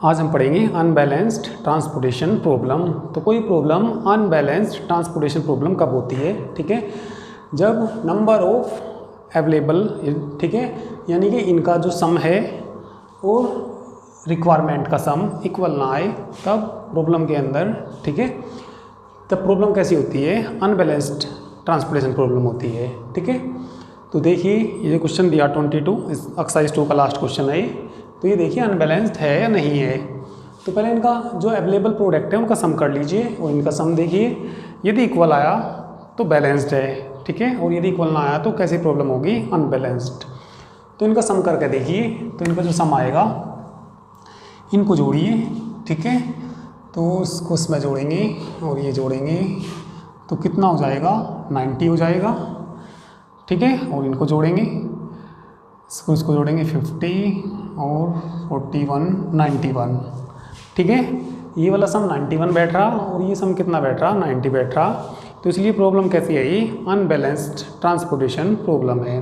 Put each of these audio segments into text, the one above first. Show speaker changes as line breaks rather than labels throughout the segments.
आज हम पढ़ेंगे अनबैलेंस्ड ट्रांसपोर्टेशन प्रॉब्लम। तो कोई प्रॉब्लम अनबैलेंस्ड ट्रांसपोर्टेशन प्रॉब्लम कब होती है, ठीक है, जब नंबर ऑफ अवेलेबल, ठीक है, यानी कि इनका जो सम है और रिक्वायरमेंट का सम इक्वल ना आए, तब प्रॉब्लम के अंदर, ठीक है, तब प्रॉब्लम कैसी होती है, अनबैलेंस्ड ट्रांसपोर्टेशन प्रॉब्लम होती है, ठीक है। तो देखिए ये क्वेश्चन दिया 22 एक्सरसाइज 2 का लास्ट क्वेश्चन है। तो ये देखिए अनबैलेंस्ड है या नहीं है। तो पहले इनका जो अवेलेबल प्रोडक्ट है उनका सम कर लीजिए और इनका सम देखिए, यदि इक्वल आया तो बैलेंस्ड है, ठीक है, और यदि इक्वल ना आया तो कैसी प्रॉब्लम होगी, अनबैलेंस्ड। तो इनका सम करके देखिए, तो इनका जो सम आएगा इनको जोड़िए, ठीक है, तो इसको इसमें जोड़ेंगे और ये जोड़ेंगे तो कितना हो जाएगा, 90 हो जाएगा, ठीक है, और इनको जोड़ेंगे, इसको जोड़ेंगे 50 और 41 91, ठीक है। ये वाला सम 91 बैठ रहा और ये सम कितना बैठ रहा, 90 बैठ रहा। तो इसलिए प्रॉब्लम कैसी है, ये अनबैलेंस्ड ट्रांसपोर्टेशन प्रॉब्लम है।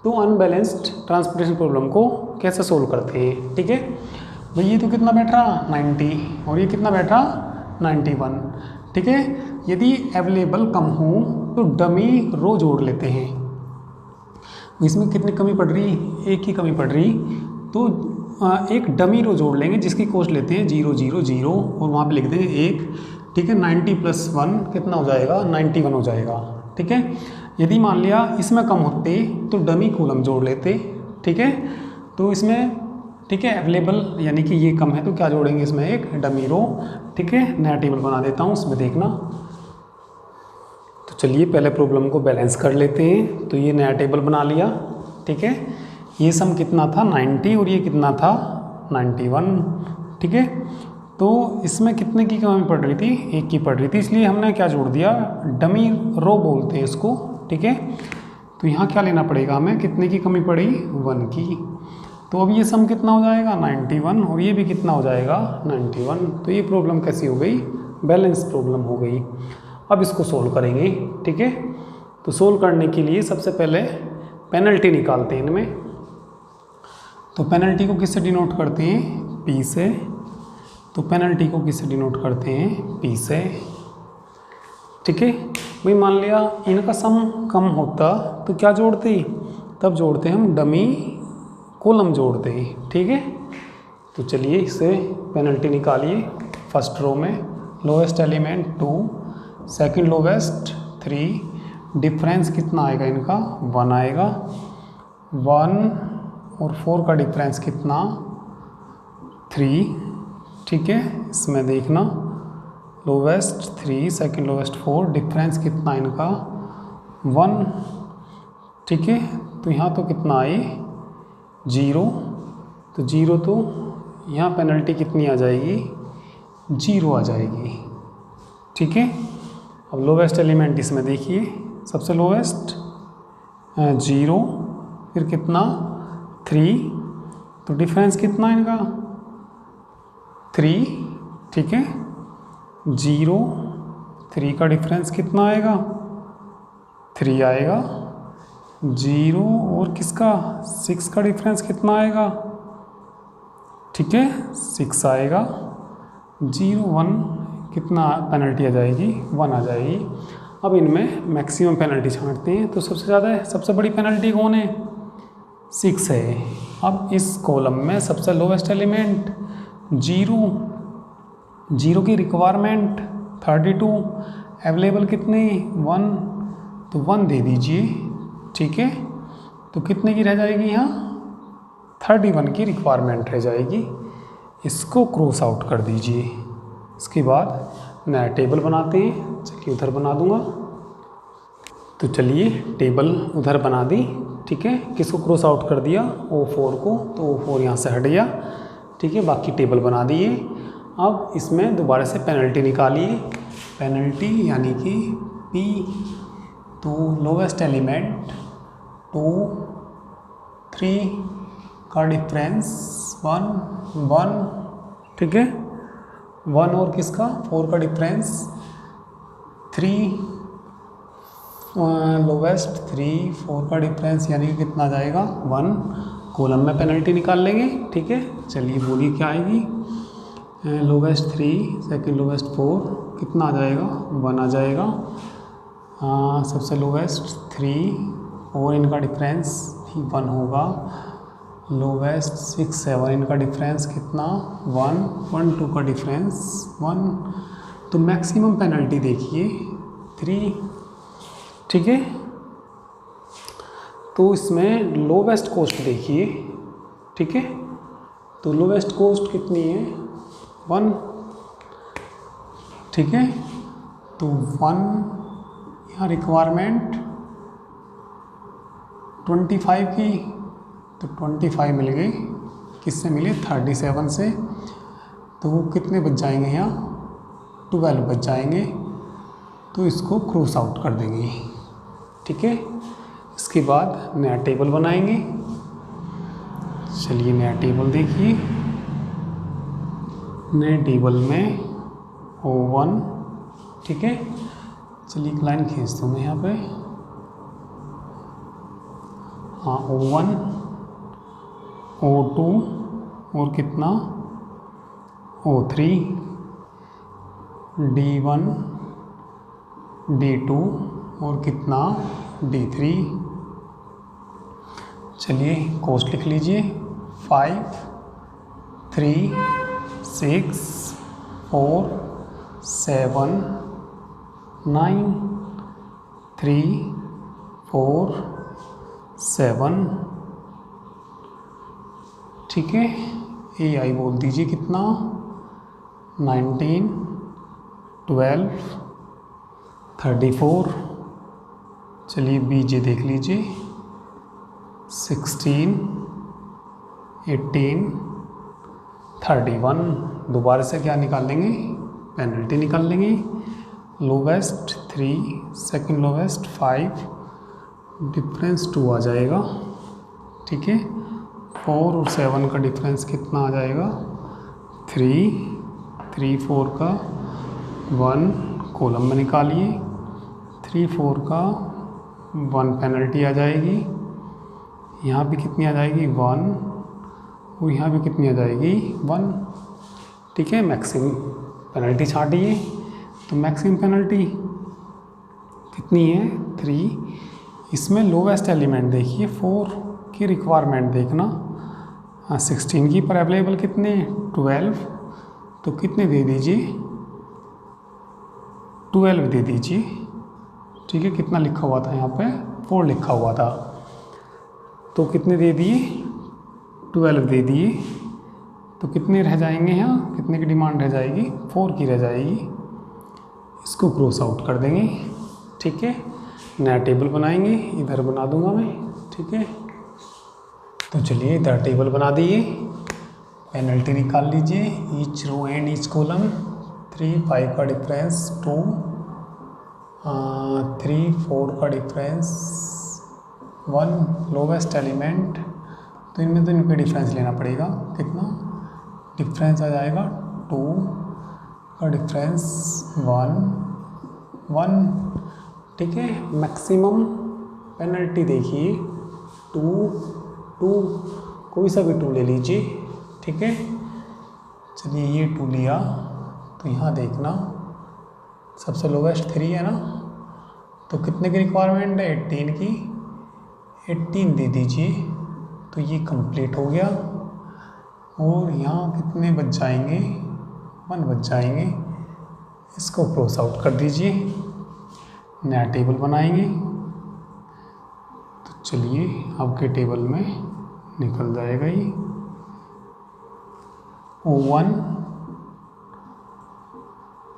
तो अनबैलेंस्ड ट्रांसपोर्टेशन प्रॉब्लम को कैसे सोल्व करते हैं, ठीक है। भाई ये तो कितना बैठ रहा, 90, और ये कितना बैठ रहा, 91, ठीक है। यदि अवेलेबल कम हो तो डमी रो जोड़ लेते हैं। इसमें कितनी कमी पड़ रही, एक ही कमी पड़ रही, तो एक डमी रो जोड़ लेंगे जिसकी कॉस्ट लेते हैं 0 0 0 और वहाँ पे लिख देंगे 1, ठीक है। 90 + 1 कितना हो जाएगा, 91 हो जाएगा, ठीक है। यदि मान लिया इसमें कम होते तो डमी कॉलम जोड़ लेते, ठीक है। तो इसमें, ठीक है, अवेलेबल यानी कि ये कम है तो क्या जोड़ेंगे, इसमें एक डमी रो, ठीक है। नया टेबल बना देता हूँ, उसमें देखना। तो चलिए पहले प्रॉब्लम को बैलेंस कर लेते हैं। तो ये नया टेबल बना लिया, ठीक है। ये सम कितना था, 90, और ये कितना था, 91, ठीक है। तो इसमें कितने की कमी पड़ रही थी, एक की पड़ रही थी, इसलिए हमने क्या जोड़ दिया, डमी रो बोलते हैं इसको, ठीक है। तो यहाँ क्या लेना पड़ेगा हमें, कितने की कमी पड़ी, 1 की। तो अब ये सम कितना हो जाएगा, 91, और ये भी कितना हो जाएगा, 91। तो ये प्रॉब्लम कैसी हो गई, बैलेंस प्रॉब्लम हो गई। अब इसको सोल्व करेंगे, ठीक है। तो सोल्व करने के लिए सबसे पहले पेनल्टी निकालते हैं इनमें। तो पेनल्टी को किससे डिनोट करते हैं, P से। तो पेनल्टी को किससे डिनोट करते हैं, P से, ठीक है। भाई मान लिया इनका सम कम होता तो क्या जोड़ते, तब जोड़ते हम डमी कॉलम जोड़ते हैं, ठीक है। तो चलिए इससे पेनल्टी निकालिए। फर्स्ट रो में lowest element 2, second lowest 3, difference कितना आएगा इनका, 1 आएगा, 1 और 4 का डिफरेंस कितना, 3, ठीक है। इसमें देखना लोवेस्ट 3, सेकंड लोवेस्ट 4, डिफरेंस कितना इनका, 1, ठीक है। तो यहाँ तो कितना आए, 0, तो 0, तो यहाँ पेनल्टी कितनी आ जाएगी, 0 आ जाएगी, ठीक है। अब लोवेस्ट एलिमेंट इसमें देखिए, सबसे लोवेस्ट 0, फिर कितना 3, तो डिफरेंस कितना इनका 3, ठीक है। 0 3 का डिफरेंस कितना आएगा, 3 आएगा, 0 और किसका 6 का डिफरेंस कितना आएगा, ठीक है, 6 आएगा, 0 1 कितना पेनल्टी आ जाएगी, 1 आ जाएगी। अब इनमें मैक्सिमम पेनल्टी छांटते हैं। तो सबसे बड़ी पेनल्टी कौन है, 6 है। अब इस कॉलम में सबसे लोवेस्ट एलिमेंट 0 की रिक्वायरमेंट 32, अवेलेबल कितने 1, तो 1 दे दीजिए, ठीक है। तो कितने की रह जाएगी यहाँ, 31 की रिक्वायरमेंट रह जाएगी। इसको क्रॉस आउट कर दीजिए। इसके बाद नया टेबल बनाते हैं। चलिए उधर बना दूंगा। तो चलिए टेबल उधर बना दी, ठीक है। किसको क्रॉस आउट कर दिया, O4 को, तो O4 यहाँ से हट गया, ठीक है। बाकी टेबल बना दिए। अब इसमें दोबारा से पेनल्टी निकालिए। पेनल्टी यानी कि P, तो लोवेस्ट एलिमेंट 2 3 का डिफरेंस 1, ठीक है, 1 और किसका 4 का डिफरेंस 3, लोवेस्ट 3 4 का डिफरेंस यानी कि कितना आ जाएगा 1। कॉलम में पेनल्टी निकाल लेंगे, ठीक है। चलिए बोलिए क्या आएगी, लोवेस्ट 3, सेकंड लोवेस्ट 4, कितना आ जाएगा 1 आ जाएगा। सबसे लोवेस्ट 3 और इनका डिफरेंस 1 होगा। लोवेस्ट 6 7 इनका डिफरेंस कितना 1 1 2 का डिफरेंस 1। तो मैक्सिमम पेनल्टी देखिए 3, ठीक है। तो इसमें लोवेस्ट कोस्ट देखिए, ठीक है। तो लोवेस्ट कोस्ट कितनी है 1, ठीक है। तो 1 यहाँ रिक्वायरमेंट 25 की, तो 25 मिल गई, किससे मिले 37 से। तो वो कितने बच जाएंगे यहाँ 12 बच जाएंगे। तो इसको क्रॉस आउट कर देंगे, ठीक है। इसके बाद नया टेबल बनाएंगे। चलिए नया टेबल देखिए। नए टेबल में O1, ठीक है। चलिए एक लाइन खींच दूँ मैं यहाँ पे। हाँ O1 O2 और कितना O3 D1 D2 और कितना D3। चलिए कॉस्ट लिख लीजिए 5 3 6 4 7 9 3 4 7, ठीक है। AI बोल दीजिए कितना 19 12 34। चलिए BJ देख लीजिए 16 18 31। दोबारा से क्या निकाल लेंगे पेनल्टी निकाल लेंगे। लोवेस्ट 3, सेकंड लोवेस्ट 5, डिफरेंस 2 आ जाएगा, ठीक है। 4 और 7 का डिफरेंस कितना आ जाएगा 3 3 4 का 1 कॉलम में निकालिए। 3 4 का 1 पेनल्टी आ जाएगी। यहाँ भी कितनी आ जाएगी 1 और यहाँ भी कितनी आ जाएगी 1, ठीक है। मैक्सिमम पेनल्टी छाटिए। तो मैक्सिमम पेनल्टी कितनी है 3। इसमें लोवेस्ट एलिमेंट देखिए 4 की रिक्वायरमेंट देखना। 16 की पर अवेलेबल कितने 12, तो कितने दे दीजिए 12 दे दीजिए, ठीक है। कितना लिखा हुआ था यहाँ पे 4 लिखा हुआ था, तो कितने दे दिए 12 दे दिए। तो कितने रह जाएंगे यहाँ, कितने की डिमांड रह जाएगी 4 की रह जाएगी। इसको क्रॉस आउट कर देंगे, ठीक है। नया टेबल बनाएंगे, इधर बना दूंगा मैं, ठीक है। तो चलिए इधर टेबल बना दिए। पेनल्टी निकाल लीजिए each row and each column. 3 5 का डिफरेंस 2, 3 4 का डिफरेंस 1 लोवेस्ट एलिमेंट। तो इनमें तो इनका डिफरेंस लेना पड़ेगा। कितना डिफरेंस आ जाएगा 2 का डिफरेंस 1 1, ठीक है। मैक्सिमम पेनल्टी देखिए 2 2, कोई सा भी 2 ले लीजिए, ठीक है। चलिए ये 2 लिया, तो यहाँ देखना सबसे लोवेस्ट 3 है ना, तो कितने की रिक्वायरमेंट है 18 की, 18 दे दीजिए। तो ये कंप्लीट हो गया। और यहाँ कितने बच जाएंगे 1 बच जाएंगे। इसको क्रॉस आउट कर दीजिए। नया टेबल बनाएंगे। तो चलिए आपके टेबल में निकल जाएगा ये O1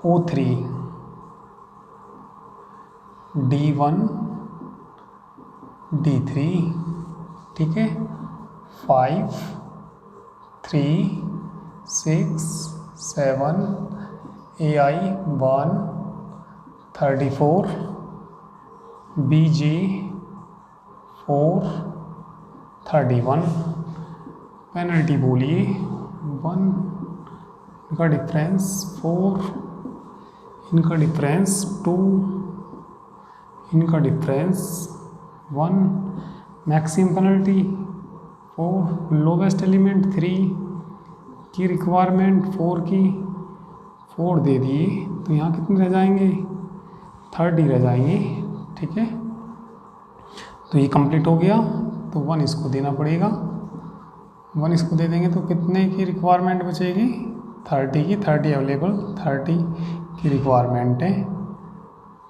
O3 D1 D3, ठीक है। 5 3 6 7 AI 1 34 BJ 4 31। पेनल्टी बोलिए 1, इनका डिफरेंस 4, इनका डिफरेंस 2, इनका difference 1। Maximum penalty 4, lowest element 3, की रिक्वायरमेंट 4 की 4 दे दिए, तो यहाँ कितने रह जाएंगे 30 रह जाएंगे, ठीक है। तो ये कंप्लीट हो गया, तो 1 इसको देना पड़ेगा, 1 इसको दे देंगे तो कितने की रिक्वायरमेंट बचेगी 30 की, 30 अवेलेबल, 30 की रिक्वायरमेंट है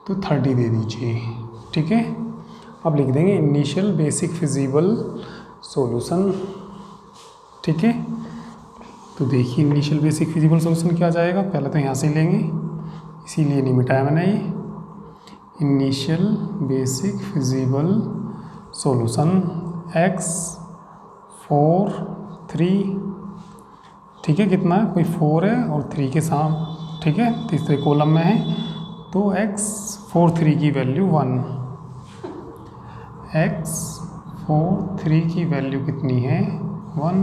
तो 30 दे दीजिए, ठीक है। अब लिख देंगे इनिशियल बेसिक फिजिबल सॉल्यूशन, ठीक है। तो देखिए इनिशियल बेसिक फिजिबल सॉल्यूशन क्या जाएगा, पहले तो यहाँ से लेंगे, इसीलिए नहीं मिटाया मैंने ये। Initial basic feasible solution x 4 3, ठीक है। कितना है, कोई 4 है और 3 के साथ, ठीक है, तीसरे कॉलम में है, तो x 4 3 की वैल्यू 1, x 4 3 की वैल्यू कितनी है 1,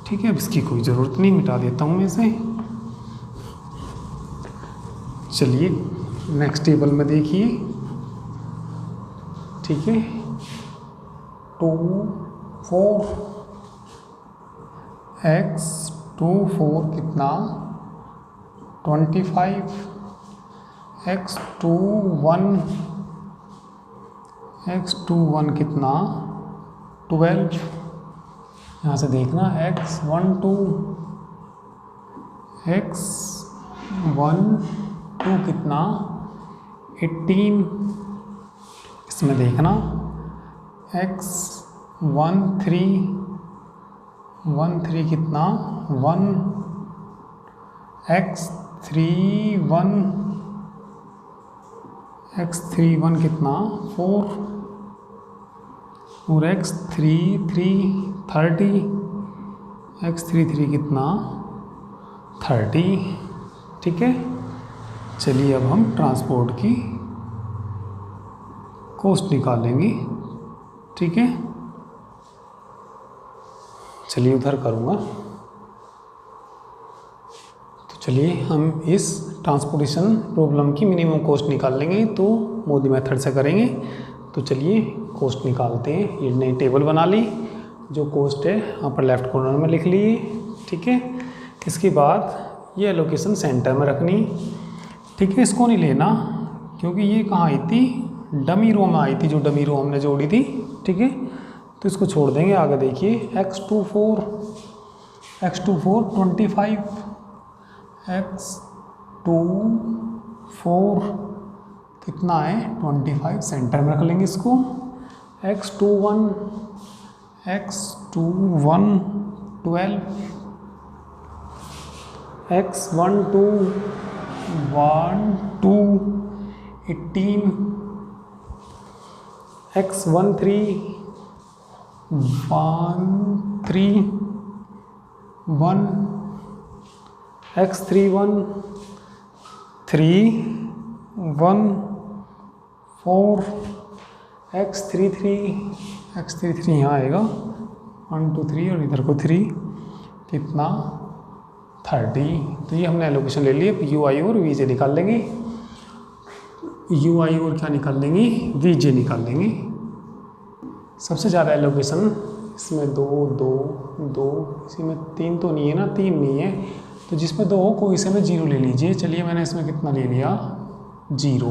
ठीक है। अब इसकी कोई ज़रूरत नहीं, मिटा देता हूँ मैं इसे। चलिए नेक्स्ट टेबल में देखिए, ठीक है। 2 4 x 2 4 कितना 25, x 2 1 कितना 12, यहाँ से देखना x 1 2 कितना 18, इसमें देखना x 1 3 कितना 1, x 3 1 कितना 4, और x 3 30, x 3 कितना 30, ठीक है। चलिए अब हम ट्रांसपोर्ट की कॉस्ट निकालेंगे, ठीक है। चलिए उधर करूँगा, तो चलिए हम इस ट्रांसपोर्टेशन प्रॉब्लम की मिनिमम कॉस्ट निकाल लेंगे, तो मोदी मेथड से करेंगे। तो चलिए कॉस्ट निकालते हैं। ये नई टेबल बना ली, जो कॉस्ट है यहाँ पर लेफ्ट कॉर्नर में लिख ली, ठीक है। इसके बाद ये एलोकेशन सेंटर में रखनी, ठीक है। इसको नहीं लेना क्योंकि ये कहाँ आई थी, डमी रो में आई थी, जो डमी रो हमने जोड़ी थी, ठीक है। तो इसको छोड़ देंगे। आगे देखिए x 2 4 25, x 2 4 कितना है 25, सेंटर में रख लेंगे इसको। x 2 1 12, x 1 2 18, x 1 3 1, x 3 1 4, x 3 यहाँ आएगा 1 2 3 और इधर को 3, कितना 30। तो ये हमने एलोकेशन ले ली। अब यू आई और वी जे निकाल लेंगे। यू आई और क्या निकाल लेंगे, वी जे निकाल लेंगे। सबसे ज़्यादा एलोकेशन इसमें 2 2 2, इसी में 3 तो नहीं है ना, 3 नहीं है, तो जिसमें 2 हो कोई इसे में 0 ले लीजिए। चलिए मैंने इसमें कितना ले लिया 0।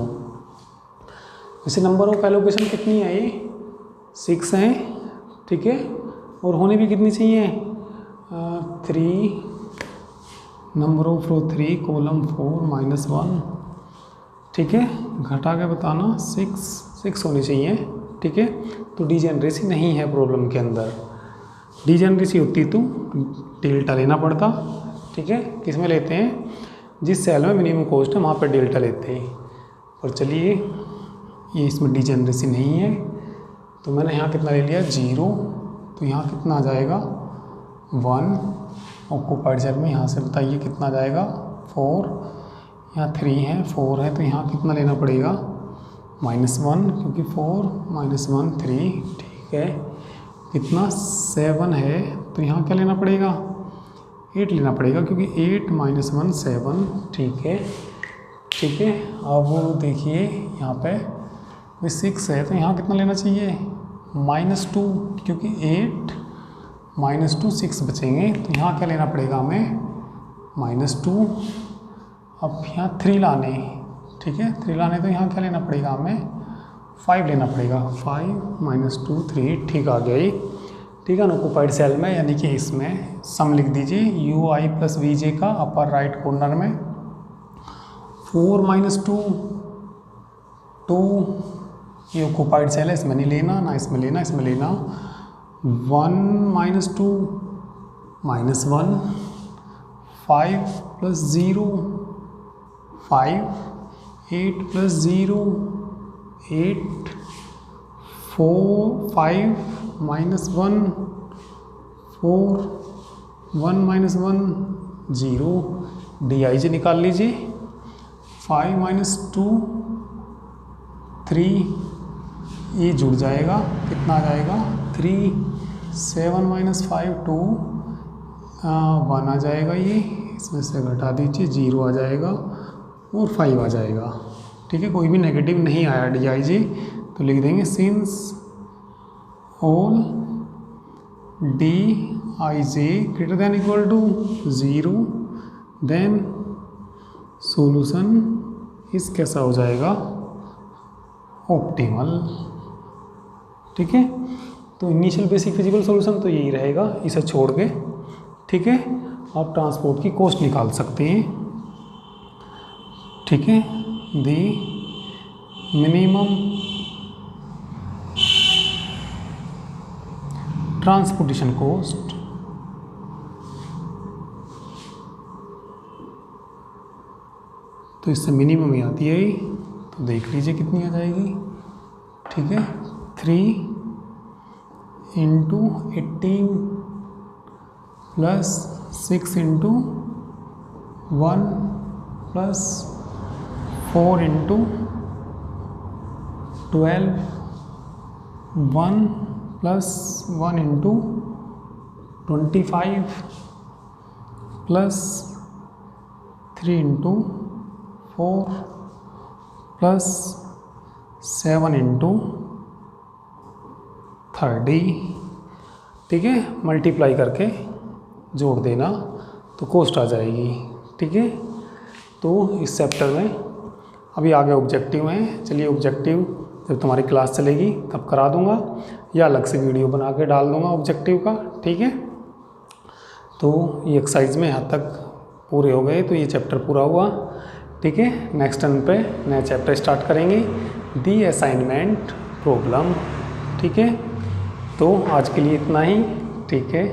वैसे नंबर ऑफ एलोकेशन कितनी है, ये 6 हैं, ठीक है। और होने भी कितनी चाहिए 3, नंबर ऑफ रो 3 कॉलम 4 -1, ठीक है। घटा के बताना 6 होनी चाहिए, ठीक है। तो डिजेनरेसी नहीं है प्रॉब्लम के अंदर। डिजेनरेसी होती तो डेल्टा लेना पड़ता, ठीक है। किस में लेते हैं, जिस सेल में मिनिमम कॉस्ट है वहाँ पर डेल्टा लेते हैं। और चलिए ये इसमें डिजेनरेसी नहीं है, तो मैंने यहाँ कितना ले लिया 0, तो यहाँ कितना आ जाएगा 1। ऑक्यूपाइड सेल में यहाँ से बताइए कितना आ जाएगा 4, यहाँ 3 है 4 है, तो यहाँ कितना लेना पड़ेगा -1, क्योंकि 4 -1 3, ठीक है। कितना 7 है, तो यहाँ क्या लेना पड़ेगा 8 लेना पड़ेगा, क्योंकि 8 -1 7, ठीक है, ठीक है। अब देखिए यहाँ पे 6 है, तो यहाँ कितना लेना चाहिए -2, क्योंकि 8 -2 6 बचेंगे, तो यहाँ क्या लेना पड़ेगा हमें -2। अब यहाँ 3 लाने, ठीक है 3 लाने, तो यहाँ क्या लेना पड़ेगा हमें 5 लेना पड़ेगा। 5 -2 3, ठीक आ गया ये, ठीक है। अनऑक्युपाइड सेल में यानी कि इसमें सम लिख दीजिए UI + VJ का अपर राइट कॉर्नर में। 4 -2 2, ये ऑक्युपाइड सेल है, इसमें नहीं लेना, ना इसमें लेना, इसमें लेना। 1 -2 -1, 5 + 0 5, 8 + 0 8, 4 5 -1 4, 1 -1 0, DIJ निकाल लीजिए। 5 -2 3, ये जुड़ जाएगा, कितना आ जाएगा 3। 7 -5 2, 1 आ जाएगा, ये इसमें से घटा दीजिए 0 आ जाएगा और 5 आ जाएगा, ठीक है। कोई भी नेगेटिव नहीं आया DIJ, तो लिख देंगे since all DIJ > 0 then solution is कैसा हो जाएगा ऑप्टिमल, ठीक है। तो इनिशियल बेसिक फिजिकल सॉल्यूशन तो यही रहेगा, इसे छोड़ के, ठीक है। आप ट्रांसपोर्ट की कॉस्ट निकाल सकते हैं, ठीक है। दी मिनिमम ट्रांसपोर्टेशन कॉस्ट तो इससे मिनिमम ही आती है, तो देख लीजिए कितनी आ जाएगी, ठीक है। 3 × 18 + 6 × 1 + 4 × 12 1 + 1 × 25 + 3 × 4 + 7 × 30, ठीक है। मल्टीप्लाई करके जोड़ देना तो कॉस्ट आ जाएगी, ठीक है। तो इस चैप्टर में अभी आगे ऑब्जेक्टिव हैं, चलिए ऑब्जेक्टिव जब तुम्हारी क्लास चलेगी तब करा दूंगा, या अलग से वीडियो बना के डाल दूंगा ऑब्जेक्टिव का, ठीक है। तो ये एक्सरसाइज में यहाँ तक पूरे हो गए, तो ये चैप्टर पूरा हुआ, ठीक है। नेक्स्ट टर्न पे नया चैप्टर स्टार्ट करेंगे, दी असाइनमेंट प्रॉब्लम, ठीक है। तो आज के लिए इतना ही, ठीक है।